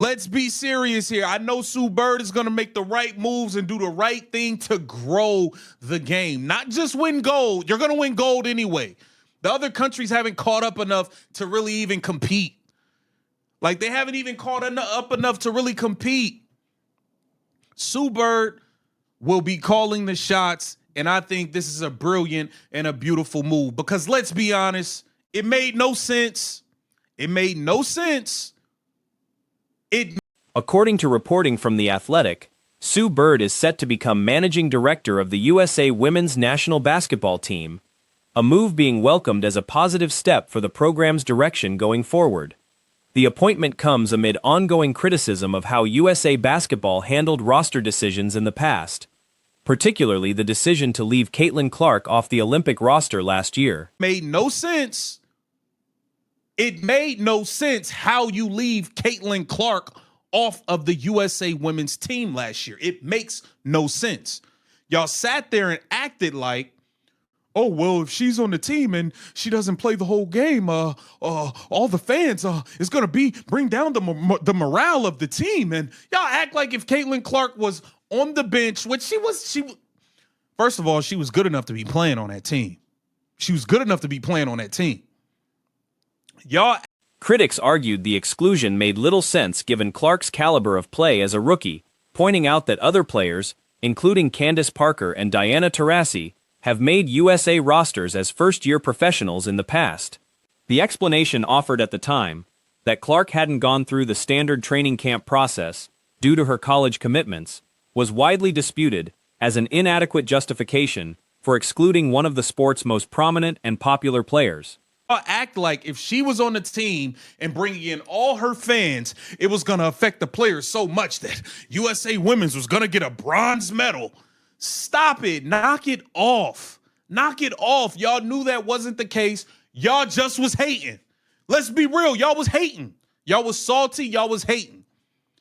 Let's be serious here. I know Sue Bird is going to make the right moves and do the right thing to grow the game, not just win gold. You're going to win gold anyway. The other countries haven't caught up enough to really even compete. Like, they haven't even caught up enough to really compete. Sue Bird will be calling the shots, and I think this is a brilliant and a beautiful move because, let's be honest, it made no sense. It made no sense. According to reporting from The Athletic, Sue Bird is set to become managing director of the USA women's national basketball team, a move being welcomed as a positive step for the program's direction going forward. The appointment comes amid ongoing criticism of how USA basketball handled roster decisions in the past, particularly the decision to leave Caitlin Clark off the Olympic roster last year. Made no sense. It made no sense how you leave Caitlin Clark off of the USA women's team last year. It makes no sense. Y'all sat there and acted like, oh, well, if she's on the team and she doesn't play the whole game, all the fans is going to bring down the morale of the team. And y'all act like if Caitlin Clark was on the bench, which she first of all, she was good enough to be playing on that team. She was good enough to be playing on that team. Critics argued the exclusion made little sense given Clark's caliber of play as a rookie, pointing out that other players, including Candace Parker and Diana Taurasi, have made USA rosters as first-year professionals in the past. The explanation offered at the time, that Clark hadn't gone through the standard training camp process due to her college commitments, was widely disputed as an inadequate justification for excluding one of the sport's most prominent and popular players. Act like if she was on the team and bringing in all her fans, it was going to affect the players so much that USA Women's was going to get a bronze medal. Stop it. Knock it off. Knock it off. Y'all knew that wasn't the case. Y'all just was hating. Let's be real. Y'all was hating. Y'all was salty. Y'all was hating.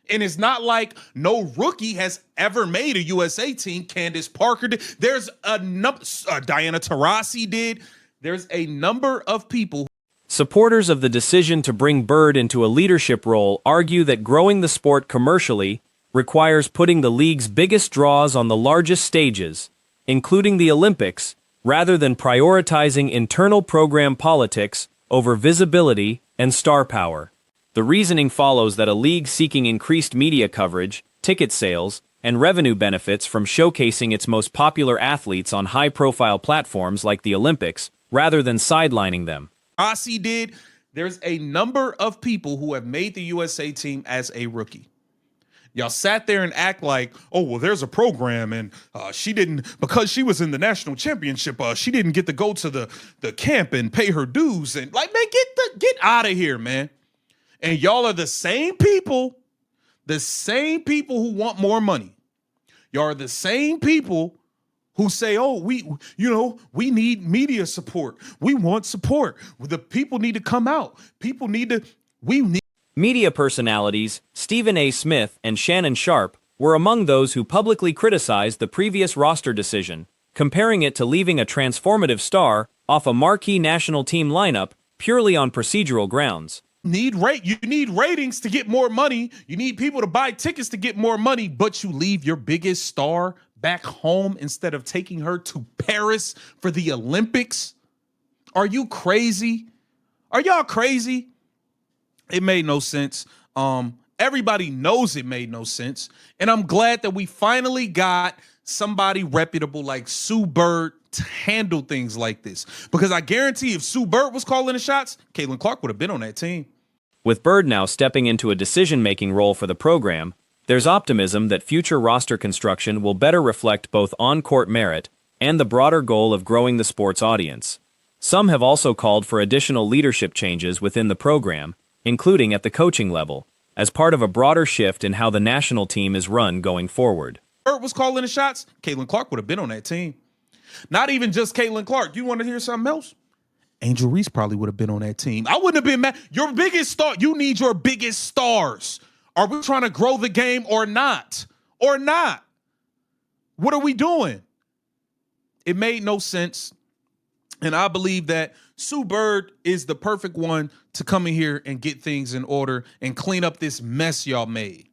And it's not like no rookie has ever made a USA team. Candace Parker did. There's a number. Diana Taurasi did. There's a number of people. Supporters of the decision to bring Bird into a leadership role argue that growing the sport commercially requires putting the league's biggest draws on the largest stages, including the Olympics, rather than prioritizing internal program politics over visibility and star power. The reasoning follows that a league seeking increased media coverage, ticket sales, and revenue benefits from showcasing its most popular athletes on high-profile platforms like the Olympics, rather than sidelining them. Rossi did. There's a number of people who have made the USA team as a rookie. Y'all sat there and act like, oh, well, there's a program and she didn't, because she was in the national championship, she didn't get to go to the camp and pay her dues. And like, man, get out of here, man. And y'all are the same people who want more money. Y'all are the same people who say, oh, we need media support. We want support. The people need to come out. Media personalities Stephen A. Smith and Shannon Sharp were among those who publicly criticized the previous roster decision, comparing it to leaving a transformative star off a marquee national team lineup purely on procedural grounds. You need ratings to get more money. You need people to buy tickets to get more money, but you leave your biggest star back home instead of taking her to Paris for the Olympics. Are you crazy? Are y'all crazy? It made no sense. Everybody knows it made no sense. And I'm glad that we finally got somebody reputable like Sue Bird to handle things like this. Because I guarantee if Sue Bird was calling the shots, Caitlin Clark would have been on that team. With Bird now stepping into a decision-making role for the program, there's optimism that future roster construction will better reflect both on-court merit and the broader goal of growing the sport's audience. Some have also called for additional leadership changes within the program, including at the coaching level, as part of a broader shift in how the national team is run going forward. Bird was calling the shots, Caitlin Clark would have been on that team. Not even just Caitlin Clark. You want to hear something else? Angel Reese probably would have been on that team. I wouldn't have been mad. Your biggest star, you need your biggest stars. Are we trying to grow the game or not? Or not? What are we doing? It made no sense. And I believe that Sue Bird is the perfect one to come in here and get things in order and clean up this mess y'all made.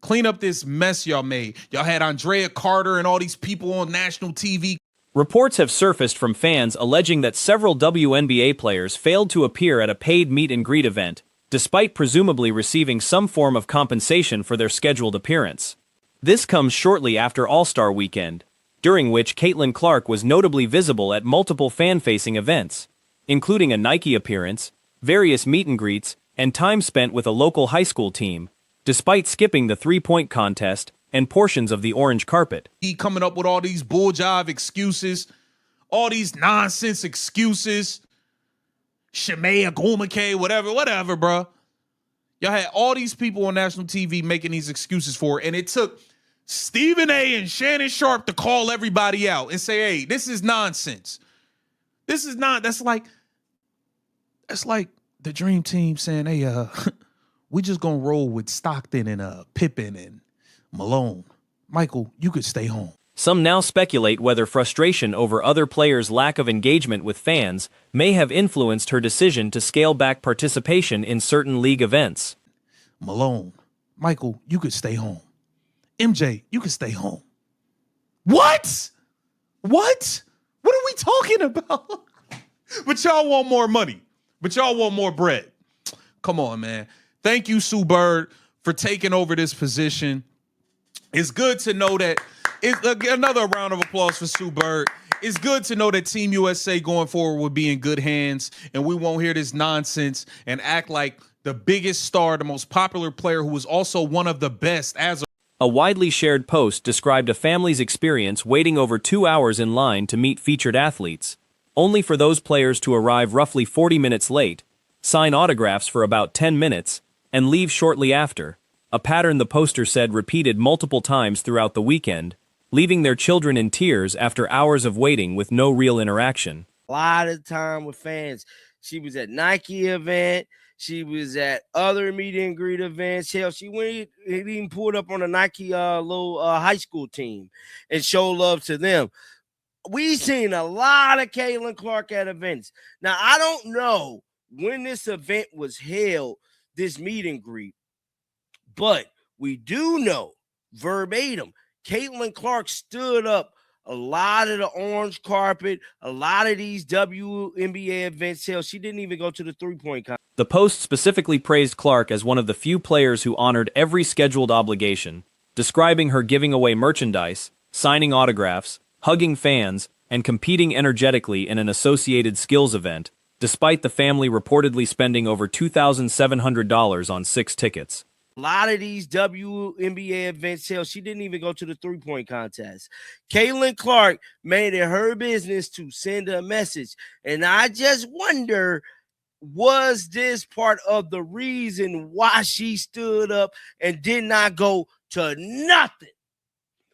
Clean up this mess y'all made. Y'all had Andrea Carter and all these people on national TV. Reports have surfaced from fans alleging that several WNBA players failed to appear at a paid meet and greet event, despite presumably receiving some form of compensation for their scheduled appearance. This comes shortly after All-Star Weekend, during which Caitlin Clark was notably visible at multiple fan-facing events, including a Nike appearance, various meet and greets, and time spent with a local high school team, despite skipping the three-point contest and portions of the orange carpet. He coming up with all these bull jive excuses, all these nonsense excuses. Shemaya Gomake, whatever, bro. Y'all had all these people on national TV making these excuses for it, and it took Stephen A. and Shannon Sharp to call everybody out and say, hey, this is nonsense. This is not, that's like the dream team saying, hey, we just gonna roll with Stockton and Pippen and Malone. Michael, you could stay home. Some now speculate whether frustration over other players' lack of engagement with fans may have influenced her decision to scale back participation in certain league events. Malone, Michael, you could stay home. MJ, you could stay home. What? What are we talking about? But y'all want more money. But y'all want more bread. Come on, man. Thank you, Sue Bird, for taking over this position. It's good to know that. Another round of applause for Sue Bird. It's good to know that Team USA going forward will be in good hands, and we won't hear this nonsense and act like the biggest star, the most popular player who was also one of the best as a widely shared post described a family's experience waiting over 2 hours in line to meet featured athletes, only for those players to arrive roughly 40 minutes late, sign autographs for about 10 minutes, and leave shortly after, a pattern the poster said repeated multiple times throughout the weekend, leaving their children in tears after hours of waiting with no real interaction. A lot of time with fans. She was at Nike event. She was at other meet and greet events. Hell, she went even pulled up on a Nike little high school team and showed love to them. We've seen a lot of Caitlin Clark at events. Now, I don't know when this event was held, this meet and greet, but we do know verbatim, Caitlin Clark stood up a lot of the orange carpet, a lot of these WNBA events. Hell, she didn't even go to the three-point contest. The post specifically praised Clark as one of the few players who honored every scheduled obligation, describing her giving away merchandise, signing autographs, hugging fans, and competing energetically in an associated skills event, despite the family reportedly spending over $2,700 on 6 tickets. A lot of these WNBA events, hell, she didn't even go to the three-point contest. Caitlin Clark made it her business to send a message. And I just wonder, was this part of the reason why she stood up and did not go to nothing?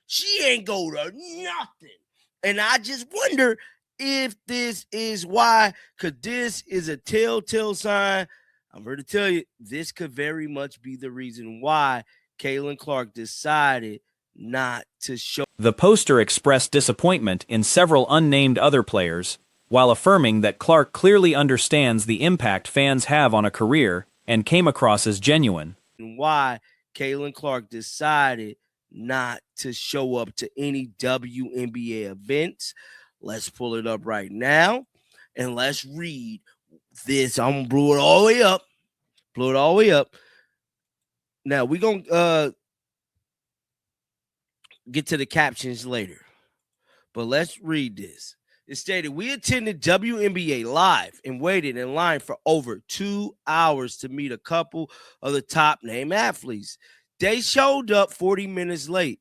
She ain't go to nothing. And I just wonder if this is why, because this is a telltale sign. I'm here to tell you, this could very much be the reason why Caitlin Clark decided not to show. The poster expressed disappointment in several unnamed other players, while affirming that Clark clearly understands the impact fans have on a career and came across as genuine. Why Caitlin Clark decided not to show up to any WNBA events. Let's pull it up right now and let's read this. I'm gonna blow it all the way up. Blow it all the way up. Now we're gonna get to the captions later, but let's read this. It stated, we attended WNBA live and waited in line for over 2 hours to meet a couple of the top name athletes. They showed up 40 minutes late.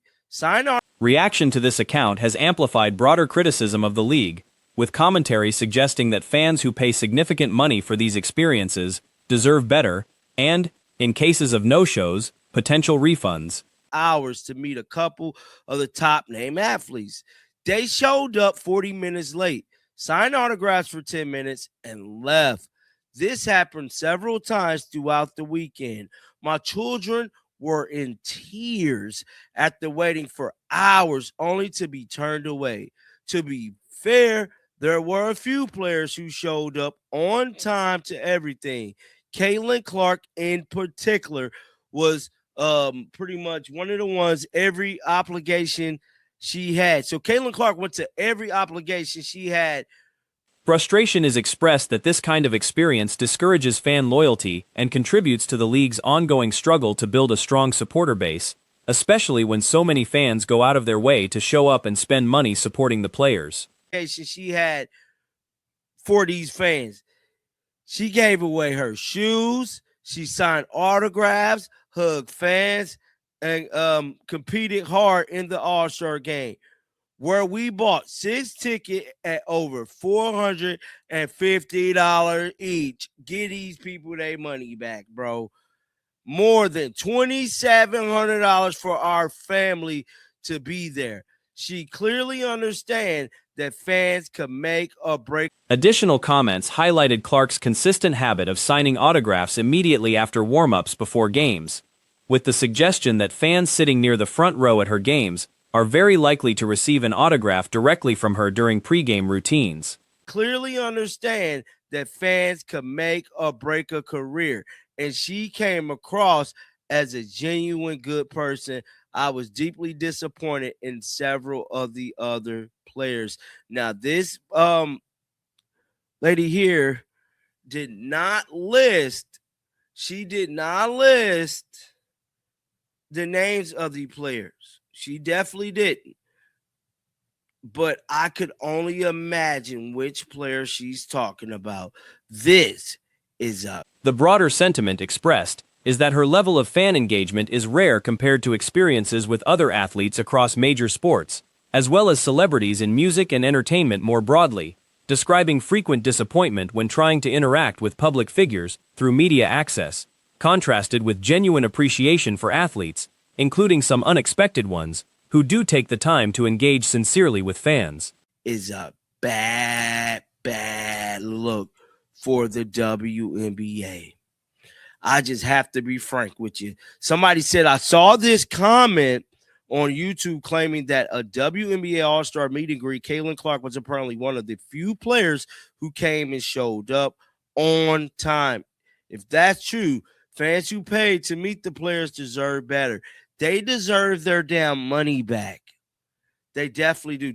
Reaction to this account has amplified broader criticism of the league, with commentary suggesting that fans who pay significant money for these experiences deserve better and, in cases of no-shows, potential refunds. Hours to meet a couple of the top name athletes. They showed up 40 minutes late, signed autographs for 10 minutes, and left. This happened several times throughout the weekend. My children were in tears after waiting for hours only to be turned away. To be fair, there were a few players who showed up on time to everything. Caitlin Clark, in particular, was pretty much one of the ones every obligation she had. So Caitlin Clark went to every obligation she had. Frustration is expressed that this kind of experience discourages fan loyalty and contributes to the league's ongoing struggle to build a strong supporter base, especially when so many fans go out of their way to show up and spend money supporting the players. She had for these fans. She gave away her shoes, she signed autographs, hugged fans, and competed hard in the All-Star game, where we bought 6 tickets at over $450 each. Get these people their money back, bro. More than $2,700 for our family to be there. She clearly understands that fans can make or break. Additional comments highlighted Clark's consistent habit of signing autographs immediately after warm-ups before games, with the suggestion that fans sitting near the front row at her games are very likely to receive an autograph directly from her during pregame routines. Clearly understand that fans can make or break a career, and she came across as a genuine good person. I was deeply disappointed in several of the other players. Now, this lady here did not list the names of the players. She definitely didn't. But I could only imagine which player she's talking about. This is a... The broader sentiment expressed is that her level of fan engagement is rare compared to experiences with other athletes across major sports, as well as celebrities in music and entertainment more broadly, describing frequent disappointment when trying to interact with public figures through media access, contrasted with genuine appreciation for athletes, including some unexpected ones, who do take the time to engage sincerely with fans. Is a bad look for the WNBA. I just have to be frank with you. Somebody said, I saw this comment on YouTube claiming that a WNBA All-Star meet and greet, Caitlin Clark was apparently one of the few players who came and showed up on time. If that's true, fans who paid to meet the players deserve better. They deserve their damn money back. They definitely do.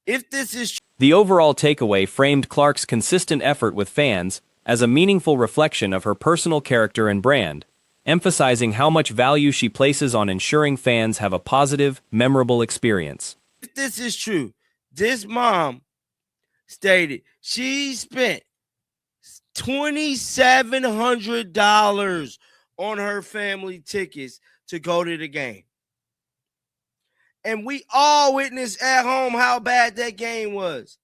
If this is true. The overall takeaway framed Clark's consistent effort with fans as a meaningful reflection of her personal character and brand, emphasizing how much value she places on ensuring fans have a positive, memorable experience. If this is true, this mom stated she spent $2,700 on her family tickets to go to the game. And we all witnessed at home how bad that game was.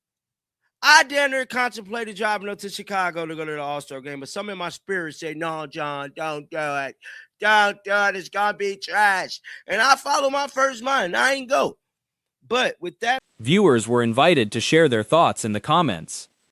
I damn near contemplated driving up to Chicago to go to the All-Star game, but some in my spirit said, no, John, don't do it. Don't do it. It's going to be trash. And I follow my first mind. I ain't go. But with that, viewers were invited to share their thoughts in the comments.